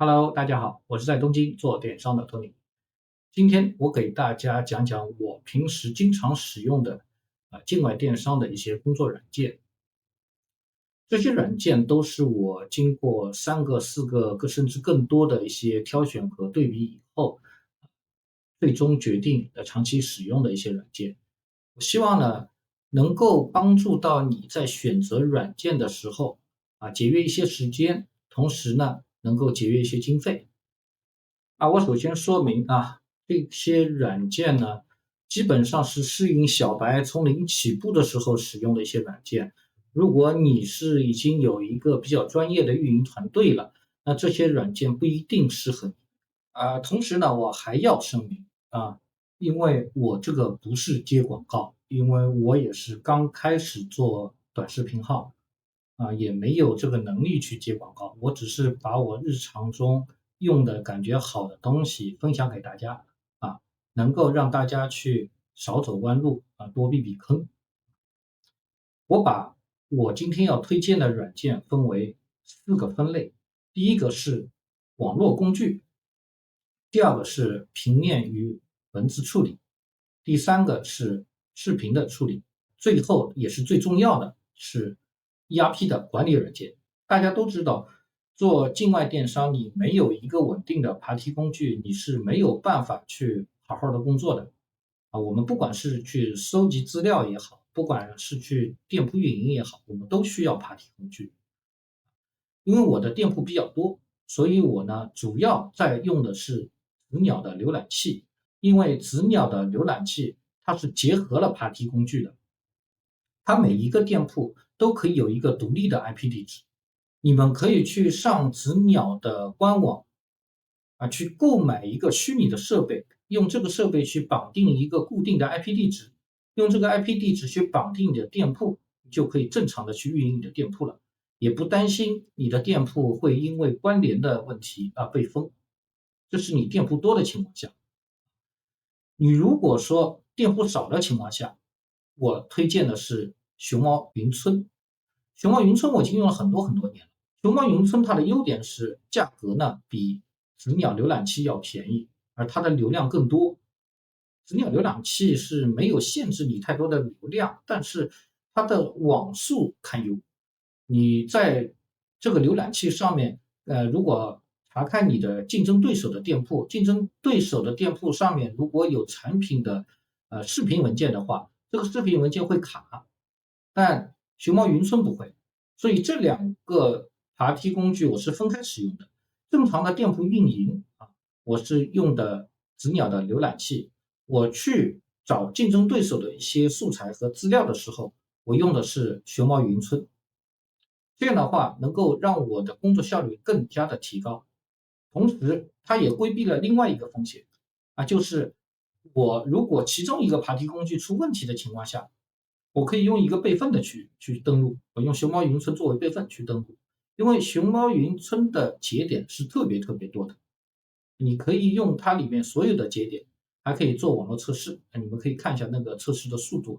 Hello，大家好，我是在东京做电商的 Tony。今天我给大家讲讲我平时经常使用的境外电商的一些工作软件。这些软件都是我经过3个、4个甚至更多的一些挑选和对比以后，最终决定长期使用的一些软件。我希望呢，能够帮助到你在选择软件的时候节约一些时间，同时呢，能够节约一些经费。我首先说明这些软件呢，基本上是适应小白从零起步的时候使用的一些软件。如果你是已经有一个比较专业的运营团队了，那这些软件不一定适合你。同时呢，我还要声明因为我这个不是接广告，因为我也是刚开始做短视频号，也没有这个能力去接广告，我只是把我日常中用的感觉好的东西分享给大家，能够让大家去少走弯路，多避避坑。我把我今天要推荐的软件分为4个分类，第一个是网络工具，第二个是平面与文字处理，第三个是视频的处理，最后也是最重要的是 ERP 的管理软件。大家都知道，做境外电商，你没有一个稳定的爬梯工具，你是没有办法去好好的工作的。我们不管是去搜集资料也好，不管是去店铺运营也好，我们都需要爬梯工具。因为我的店铺比较多，所以我呢主要在用的是子鸟的浏览器，因为子鸟的浏览器它是结合了爬梯工具的，它每一个店铺都可以有一个独立的 IP 地址，你们可以去上子鸟的官网去购买一个虚拟的设备，用这个设备去绑定一个固定的 IP 地址，用这个 IP 地址去绑定你的店铺，就可以正常的去运营你的店铺了，也不担心你的店铺会因为关联的问题被封。这是你店铺多的情况下。你如果说店铺少的情况下，我推荐的是熊猫云村。熊猫云村我已经用了很多很多年了。熊猫云村它的优点是价格呢比子鸟浏览器要便宜，而它的流量更多。子鸟浏览器是没有限制你太多的流量，但是它的网速堪忧。你在这个浏览器上面，如果查看你的竞争对手的店铺，竞争对手的店铺上面如果有产品的视频文件的话，这个视频文件会卡，但熊猫云村不会。所以这2个爬梯工具我是分开使用的。正常的店铺运营我是用的子鸟的浏览器，我去找竞争对手的一些素材和资料的时候，我用的是熊猫云村。这样的话能够让我的工作效率更加的提高，同时它也规避了另外一个风险就是我如果其中一个爬梯工具出问题的情况下，我可以用一个备份的去登录，我用熊猫云村作为备份去登录，因为熊猫云村的节点是特别特别多的，你可以用它里面所有的节点，还可以做网络测试，你们可以看一下那个测试的速度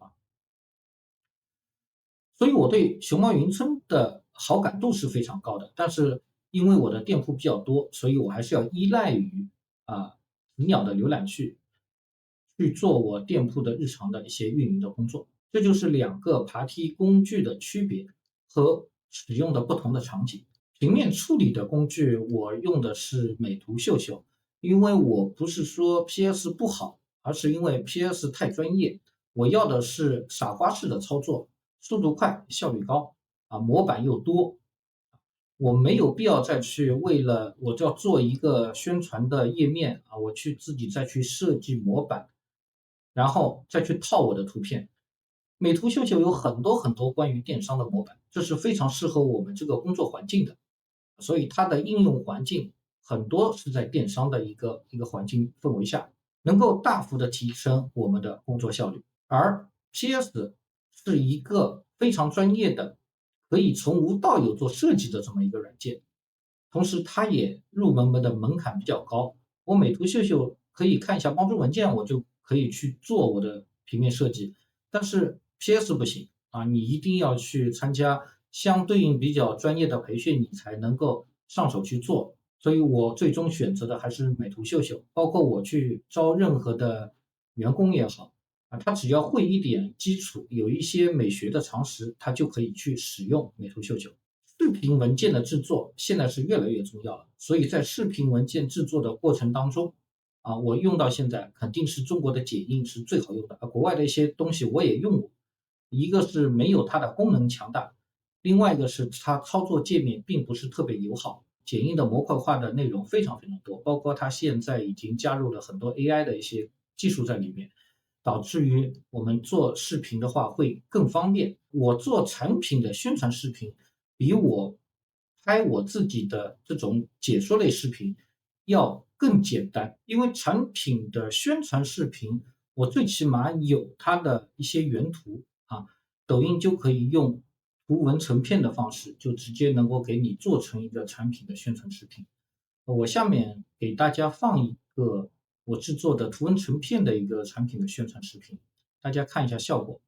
所以我对熊猫云村的好感度是非常高的，但是因为我的店铺比较多，所以我还是要依赖于子鸟的浏览器去做我店铺的日常的一些运营的工作。这就是2个爬梯工具的区别和使用的不同的场景。平面处理的工具我用的是美图秀秀，因为我不是说 PS 不好，而是因为 PS 太专业，我要的是傻瓜式的操作，速度快，效率高模板又多，我没有必要再去为了我就要做一个宣传的页面我去自己再去设计模板，然后再去套我的图片。美图秀秀有很多很多关于电商的模板，这是非常适合我们这个工作环境的，所以它的应用环境很多是在电商的一个环境氛围下，能够大幅的提升我们的工作效率。而 PS 是一个非常专业的，可以从无到有做设计的这么一个软件，同时它也入门的门槛比较高。我美图秀秀可以看一下帮助文件，我就可以去做我的平面设计，但是 PS 不行你一定要去参加相对应比较专业的培训，你才能够上手去做。所以我最终选择的还是美图秀秀。包括我去招任何的员工也好，他只要会一点基础，有一些美学的常识，他就可以去使用美图秀秀。视频文件的制作现在是越来越重要了，所以在视频文件制作的过程当中，我用到现在肯定是中国的剪映是最好用的，国外的一些东西我也用过，一个是没有它的功能强大，另外一个是它操作界面并不是特别友好，剪映的模块化的内容非常非常多，包括它现在已经加入了很多 AI 的一些技术在里面，导致于我们做视频的话会更方便。我做产品的宣传视频，比我拍我自己的这种解说类视频要更简单，因为产品的宣传视频，我最起码有它的一些原图抖音就可以用图文成片的方式，就直接能够给你做成一个产品的宣传视频。我下面给大家放一个我制作的图文成片的一个产品的宣传视频，大家看一下效果。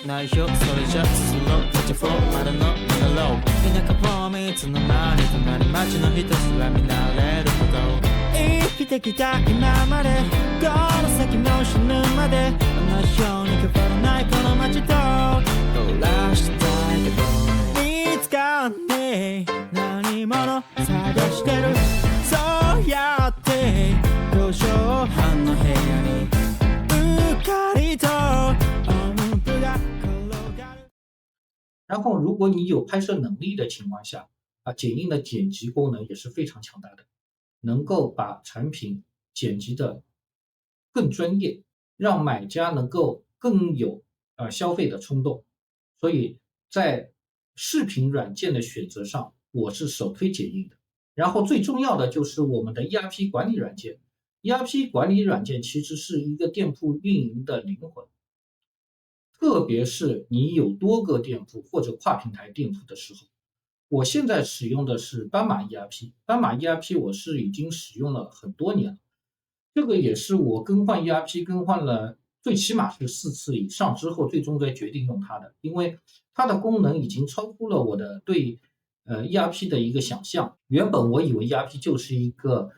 内緒それじゃ進むの立ちフローまだのなろう田舎プロミスの間に隣町の人すら見慣れるほど生きてきた今までこの先も死ぬまで同じように変わらないこの街と暮らしたいけど見つかんねえ何者探してるそうやって4畳半の部屋にうっかりと然后如果你有拍摄能力的情况下，剪映的剪辑功能也是非常强大的，能够把产品剪辑的更专业，让买家能够更有消费的冲动。所以在视频软件的选择上，我是首推剪映的。然后最重要的就是我们的 ERP 管理软件，ERP 管理软件其实是一个店铺运营的灵魂。特别是你有多个店铺或者跨平台店铺的时候，我现在使用的是斑马 ERP，斑马 ERP 我是已经使用了很多年了，这个也是我更换 ERP 更换了最起码是4次以上之后，最终才决定用它的，因为它的功能已经超乎了我的对ERP 的一个想象。原本我以为 ERP 就是一个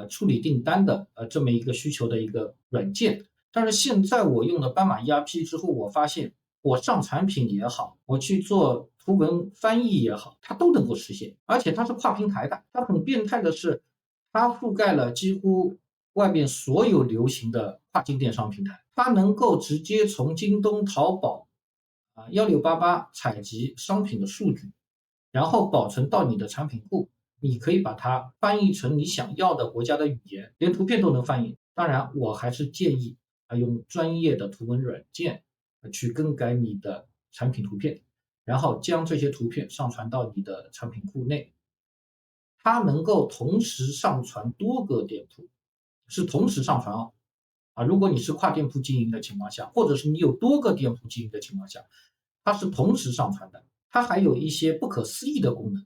处理订单的这么一个需求的一个软件。但是现在我用了斑马 ERP 之后，我发现我上产品也好，我去做图文翻译也好，它都能够实现，而且它是跨平台的。它很变态的是，它覆盖了几乎外面所有流行的跨境电商平台，它能够直接从京东、淘宝1688采集商品的数据，然后保存到你的产品库，你可以把它翻译成你想要的国家的语言，连图片都能翻译。当然，我还是建议用专业的图文软件去更改你的产品图片，然后将这些图片上传到你的产品库内。它能够同时上传多个店铺，是同时上传如果你是跨店铺经营的情况下，或者是你有多个店铺经营的情况下，它是同时上传的。它还有一些不可思议的功能，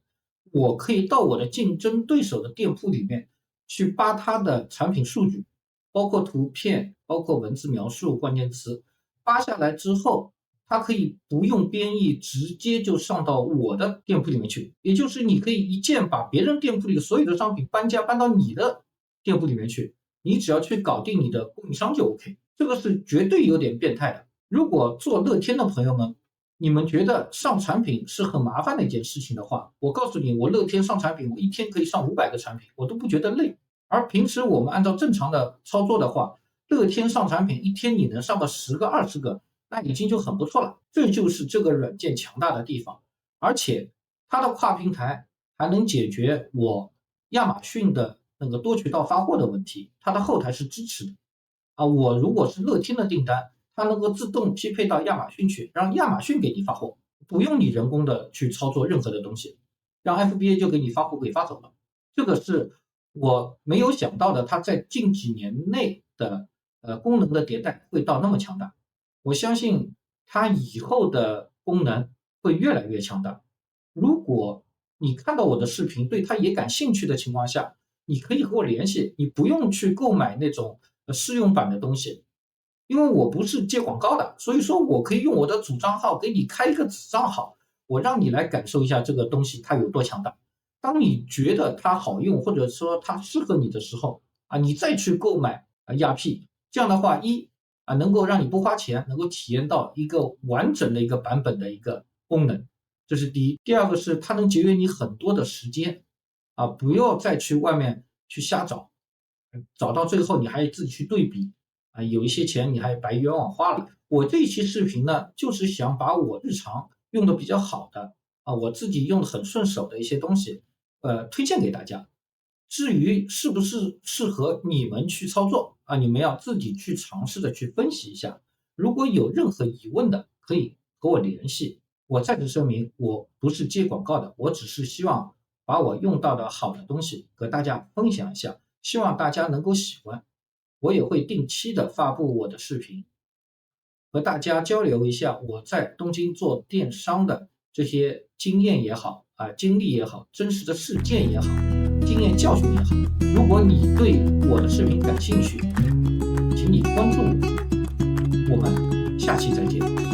我可以到我的竞争对手的店铺里面去扒它的产品数据，包括图片，包括文字描述、关键词，扒下来之后，它可以不用编译，直接就上到我的店铺里面去。也就是你可以一键把别人店铺里所有的商品搬到你的店铺里面去，你只要去搞定你的供应商就 OK。这个是绝对有点变态的。如果做乐天的朋友们，你们觉得上产品是很麻烦的一件事情的话，我告诉你，我乐天上产品，我一天可以上500个产品，我都不觉得累。而平时我们按照正常的操作的话，乐天上产品一天你能上个10个、20个，那已经就很不错了。这就是这个软件强大的地方，而且它的跨平台还能解决我亚马逊的那个多渠道发货的问题，它的后台是支持的我如果是乐天的订单，它能够自动匹配到亚马逊去，让亚马逊给你发货，不用你人工的去操作任何的东西，让 FBA 就给你发货给发走了。这个是我没有想到的，它在近几年内的功能的迭代会到那么强大。我相信它以后的功能会越来越强大。如果你看到我的视频，对它也感兴趣的情况下，你可以和我联系，你不用去购买那种试用版的东西，因为我不是接广告的，所以说我可以用我的主账号给你开一个子账号，我让你来感受一下这个东西它有多强大。当你觉得它好用，或者说它适合你的时候你再去购买ERP，这样的话，能够让你不花钱，能够体验到一个完整的一个版本的一个功能，这是第一。第二个是它能节约你很多的时间不要再去外面去瞎找，找到最后你还自己去对比有一些钱你还白冤枉花了。我这一期视频呢，就是想把我日常用的比较好的我自己用的很顺手的一些东西推荐给大家。至于是不是适合你们去操作你们要自己去尝试的去分析一下。如果有任何疑问的，可以和我联系。我再次声明，我不是接广告的，我只是希望把我用到的好的东西和大家分享一下，希望大家能够喜欢。我也会定期的发布我的视频，和大家交流一下我在东京做电商的这些经验也好经历也好，真实的事件也好，经验教训也好。如果你对我的视频感兴趣，请你关注我，我们下期再见。